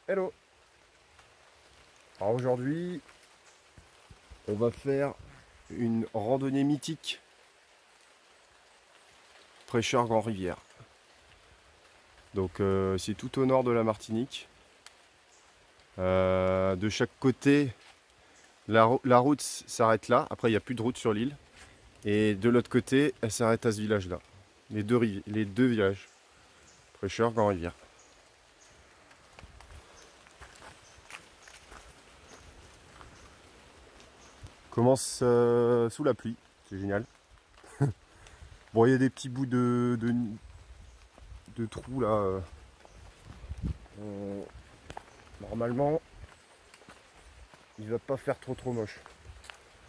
Hello. Alors aujourd'hui, on va faire une randonnée mythique fraîcheur Grand Rivière. Donc c'est tout au nord de la Martinique. De chaque côté, la route s'arrête là. Après, il n'y a plus de route sur l'île. Et de l'autre côté, elle s'arrête à ce village-là. Les deux villages. Fraîcheur Grand Rivière. Commence sous la pluie. C'est génial. Bon, il y a des petits bouts de trous là. Normalement, il va pas faire trop moche.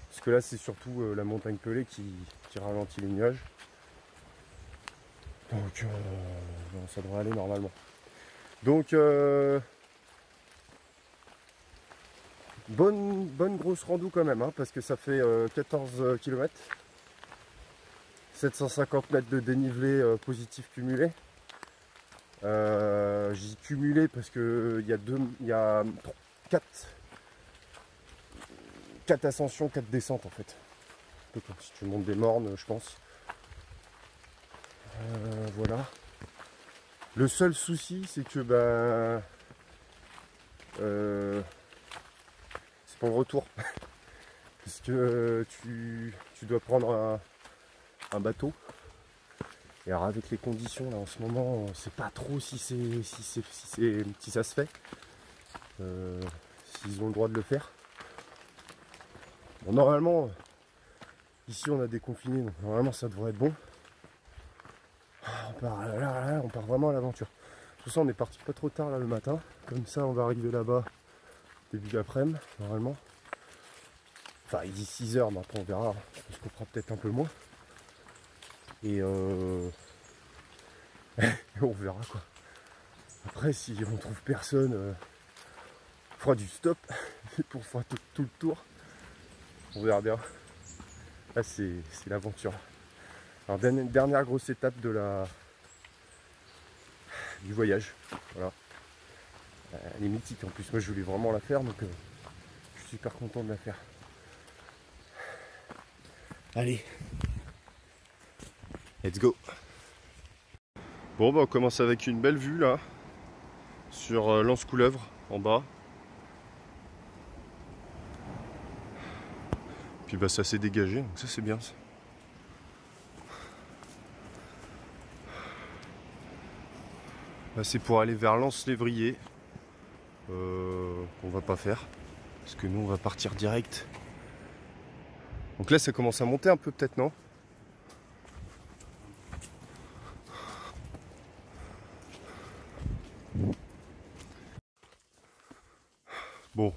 Parce que là, c'est surtout la montagne pelée qui ralentit les nuages. Donc, bon, ça devrait aller normalement. Donc, bonne grosse rando quand même, hein, parce que ça fait 14 km. 750 mètres de dénivelé positif cumulé. J'ai cumulé parce que il y a 4 ascensions, 4 descentes en fait. Un peu comme si tu montes des mornes, je pense. Voilà. Le seul souci, c'est que c'est pour le retour. Parce que tu dois prendre un bateau. Et alors avec les conditions là en ce moment, on sait pas trop si ça se fait. S'ils ont le droit de le faire. Bon, normalement, ici on a déconfiné, donc normalement ça devrait être bon. On part vraiment à l'aventure. De toute façon, on est parti pas trop tard là le matin. Comme ça, on va arriver là-bas début d'après-midi, normalement. Enfin, il dit 6 h, mais après on verra. On se coupera peut-être un peu moins. Et on verra quoi. Après, si on trouve personne, on fera du stop pour faire tout le tour. On verra bien. Là, c'est l'aventure. Alors, dernière grosse étape du voyage. Voilà. Elle est mythique en plus. Moi, je voulais vraiment la faire, donc je suis super content de la faire. Allez, let's go. Bon, bah, on commence avec une belle vue là sur l'Anse Couleuvre en bas. Puis bah ça s'est dégagé, donc ça c'est bien ça. Là c'est pour aller vers Lens-Lévrier. Qu'on va pas faire. Parce que nous on va partir direct. Donc là ça commence à monter un peu peut-être, non? Bon.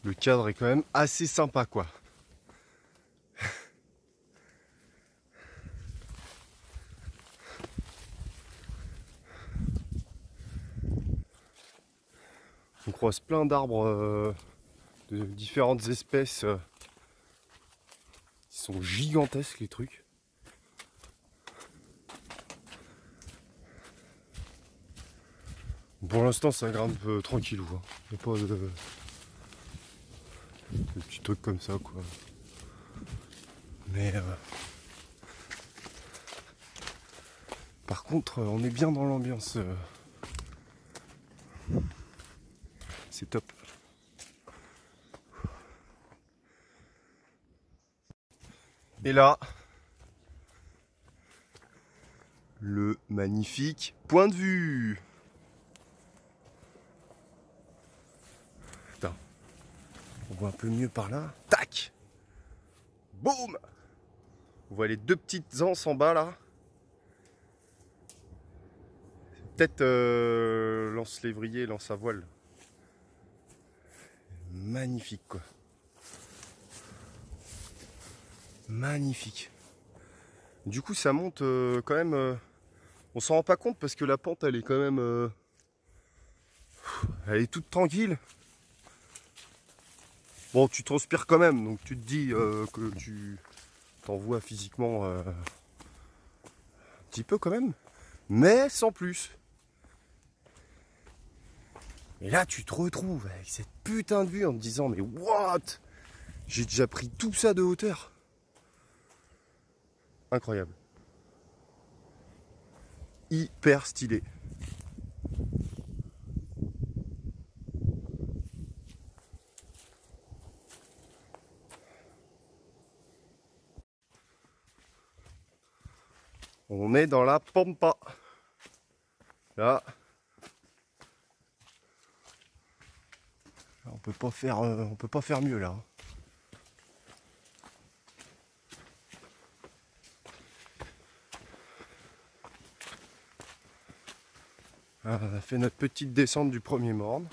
Le cadre est quand même assez sympa quoi. On croise plein d'arbres de différentes espèces. Ils sont gigantesques les trucs. Pour l'instant ça grimpe tranquillou. Hein. Il n'y a pas de petits trucs comme ça quoi. Mais par contre on est bien dans l'ambiance. C'est top. Et là, le magnifique point de vue. Putain, on voit un peu mieux par là. Tac. Boum. On voit les deux petites anses en bas là. Peut-être Lens-Lévrier, Lens-à-Voile. Magnifique quoi. Magnifique. Du coup ça monte quand même. On s'en rend pas compte parce que la pente elle est quand même. Elle est toute tranquille. Bon tu transpires quand même, donc tu te dis que tu t'envoies physiquement un petit peu quand même. Mais sans plus. Et là, tu te retrouves avec cette putain de vue en te disant, mais what? J'ai déjà pris tout ça de hauteur. Incroyable. Hyper stylé. On est dans la pampa. Là, on peut pas faire mieux là. On a fait notre petite descente du premier morne.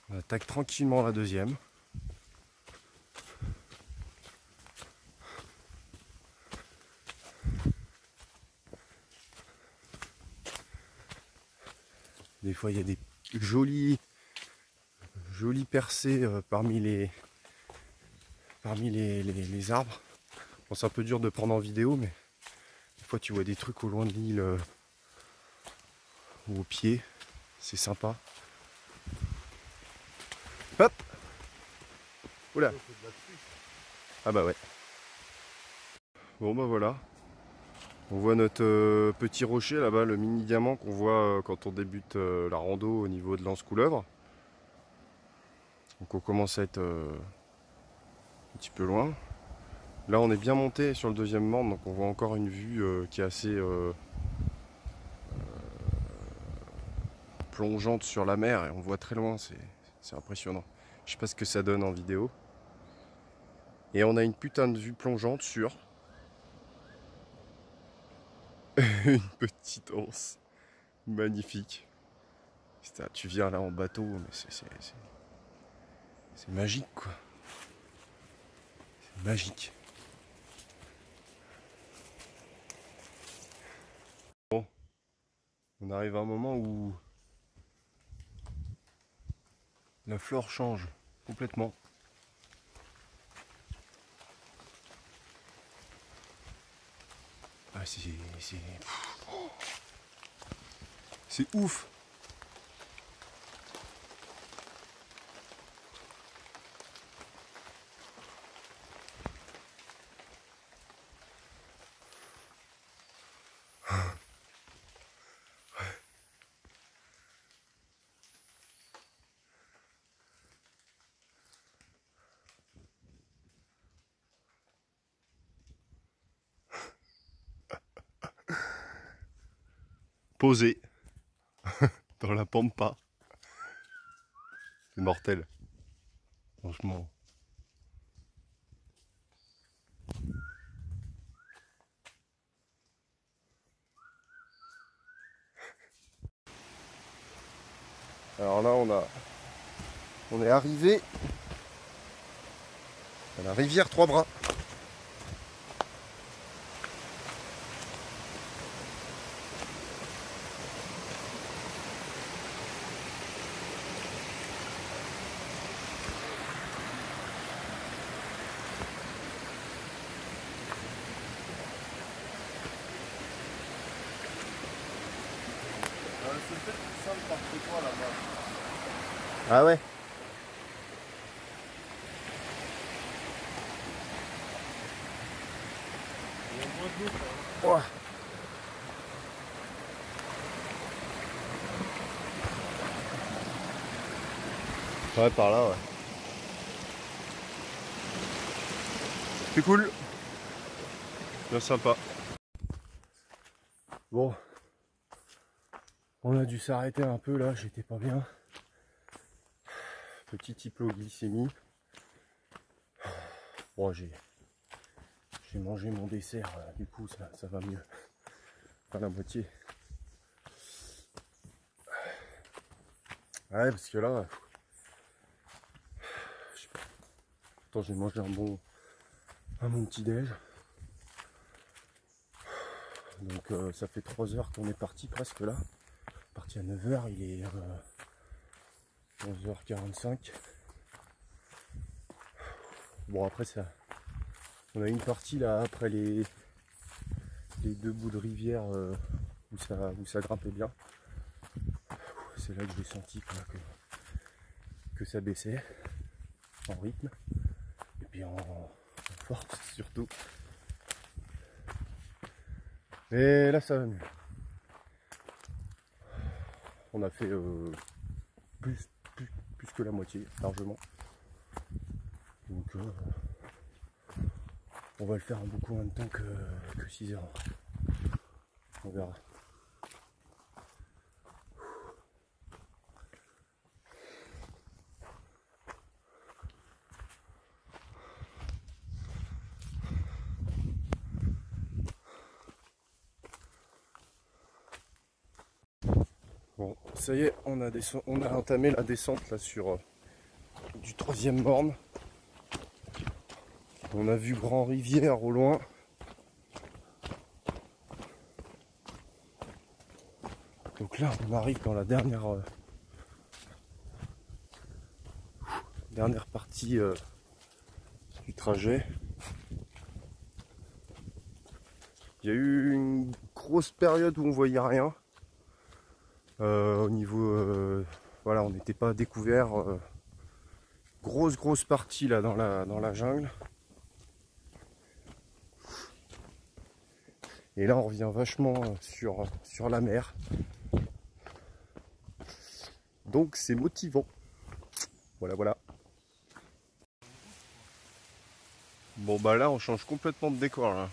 On attaque tranquillement la deuxième. Des fois il y a des jolies percées parmi les arbres. Bon, c'est un peu dur de prendre en vidéo, mais des fois tu vois des trucs au loin de l'île ou au pied. C'est sympa. Hop! Oula! Ah bah ouais. Bon bah voilà. On voit notre petit rocher là-bas, le mini diamant qu'on voit quand on débute la rando au niveau de l'Anse-Couleuvre. Donc on commence à être un petit peu loin. Là on est bien monté sur le deuxième morne, donc on voit encore une vue qui est assez plongeante sur la mer et on voit très loin, c'est impressionnant. Je sais pas ce que ça donne en vidéo. Et on a une putain de vue plongeante sur une petite anse. Magnifique. Putain, tu viens là en bateau, mais c'est magique quoi. C'est magique. Bon, on arrive à un moment où la flore change complètement. Ah, c'est ouf. Posé dans la pampa. C'est mortel. Franchement. Alors là on est arrivé à la rivière Trois Bras. C'est peut-être plus simple par chez toi là-bas. Ah ouais. Il y a moins d'eau quand même. Ouah. Ouais, par là, ouais. C'est cool. Bien sympa. Bon. On a dû s'arrêter un peu là, j'étais pas bien. Petite hypoglycémie. Bon, j'ai mangé mon dessert, du coup ça va mieux. Pas la moitié. Ouais, parce que là, je sais pas. Pourtant j'ai mangé un bon petit déj. Donc ça fait 3 heures qu'on est parti presque là. Parti à 9 h, il est 11h45. Bon après ça, on a une partie là après les 2 bouts de rivière où ça grimpait bien. c'est là que j'ai senti quoi, que ça baissait en rythme et puis en force surtout. Et là ça va mieux. On a fait plus que la moitié, largement. Donc on va le faire en beaucoup moins de temps que 6 heures. On verra. Bon, ça y est, on a entamé la descente là sur du 3e morne. On a vu Grand Rivière au loin. Donc là, on arrive dans la dernière partie du trajet. Il y a eu une grosse période où on voyait rien. Au niveau, voilà, on n'était pas découvert. Grosse partie là dans la jungle. Et là, on revient vachement sur la mer. Donc c'est motivant. Voilà. Bon bah là on change complètement de décor là.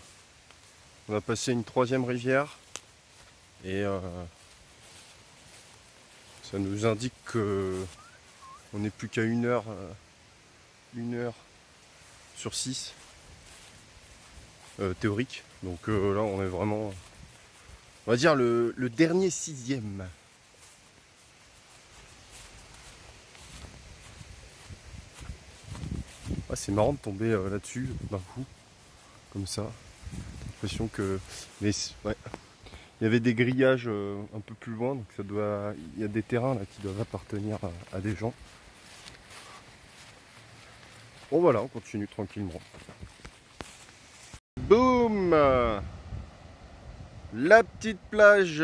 On a passé une 3e rivière et ça nous indique que on n'est plus qu'à 1 heure sur 6 théorique. Donc là on est vraiment, on va dire le dernier 6e. Ah, c'est marrant de tomber là-dessus d'un coup, comme ça. L'impression que, mais ouais, il y avait des grillages un peu plus loin, donc ça doit, il y a des terrains là qui doivent appartenir à des gens. Bon voilà, on continue tranquillement. Boum, la petite plage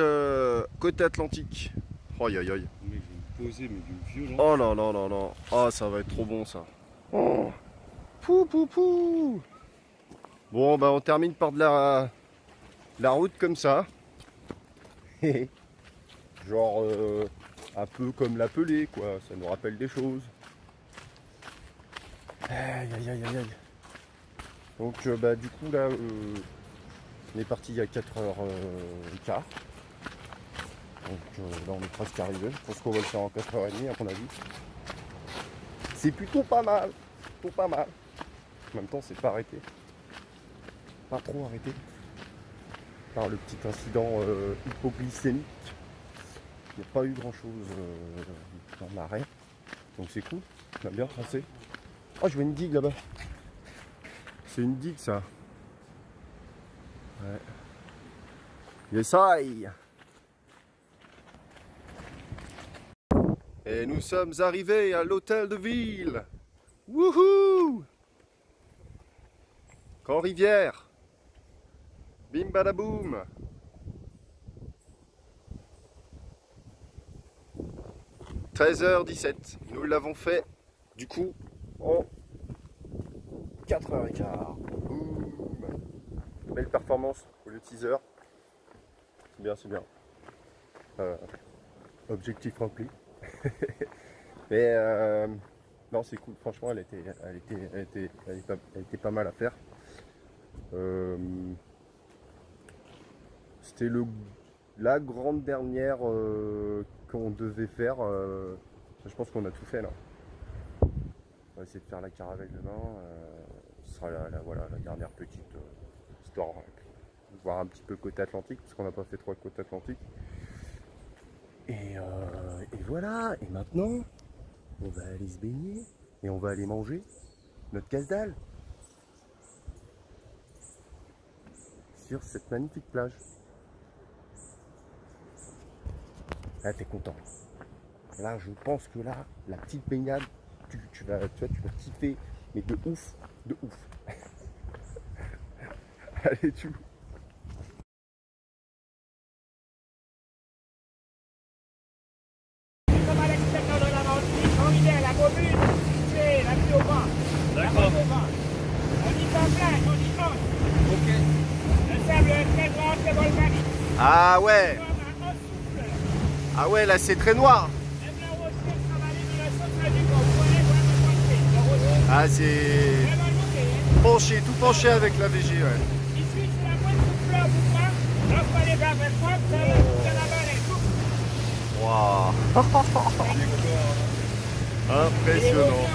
côté Atlantique. Aïe aïe aïe. Mais je vais me poser, mais d'une violence. Oh là là là là. Ah, ça va être trop bon ça. Oh. Pou. Bon bah on termine par de la route comme ça. Genre un peu comme la pelée quoi, ça nous rappelle des choses. Aïe. Donc bah du coup là on est parti il y a 4h15. Donc là on est presque arrivé, je pense qu'on va le faire en 4h30 à mon avis. C'est plutôt pas mal. En même temps c'est pas arrêté. Pas trop arrêté. Par le petit incident hypoglycémique. Il n'y a pas eu grand chose dans l'arrêt. Donc c'est cool. On a bien tracé. Oh je vois une digue là-bas. C'est une digue ça. Ouais. Yes I. Et nous sommes arrivés à l'hôtel de ville. Wouhou! Grand Rivière. Bim badaboum. « 13h17. Nous l'avons fait du coup en 4h15. Boum. Belle performance au lieu de 6h. C'est bien. Objectif rempli. Mais non, c'est cool. Franchement, elle était pas mal à faire. C'était la grande dernière qu'on devait faire. Je pense qu'on a tout fait là. On va essayer de faire la caravelle demain. Ce sera voilà, la dernière petite histoire. De voir un petit peu côté Atlantique, parce qu'on n'a pas fait 3 côtes Atlantiques. Et voilà. Et maintenant, on va aller se baigner. Et on va aller manger notre casse-dalle. Sur cette magnifique plage. Là, t'es content. Là, je pense que là, la petite baignade, tu vas kiffer, mais de ouf. Allez, tu commune, c'est la pluie au vent. D'accord. On dit pas plage, on dit once. Ok. Le sable très noir, c'est volcanique. Ah ouais. Comme un haut souffle. Ah ouais, là c'est très noir. Même le rocher travaillé dans le centre du corps. Vous voyez vraiment penché. Le rocher. Ah c'est Vraiment monté, hein. penché, tout penché avec la VG, ouais. Ici, c'est la moindre souffleur ou pas. Lorsqu'on est vers le fond, c'est la baleine. Waouh. Impressionnant.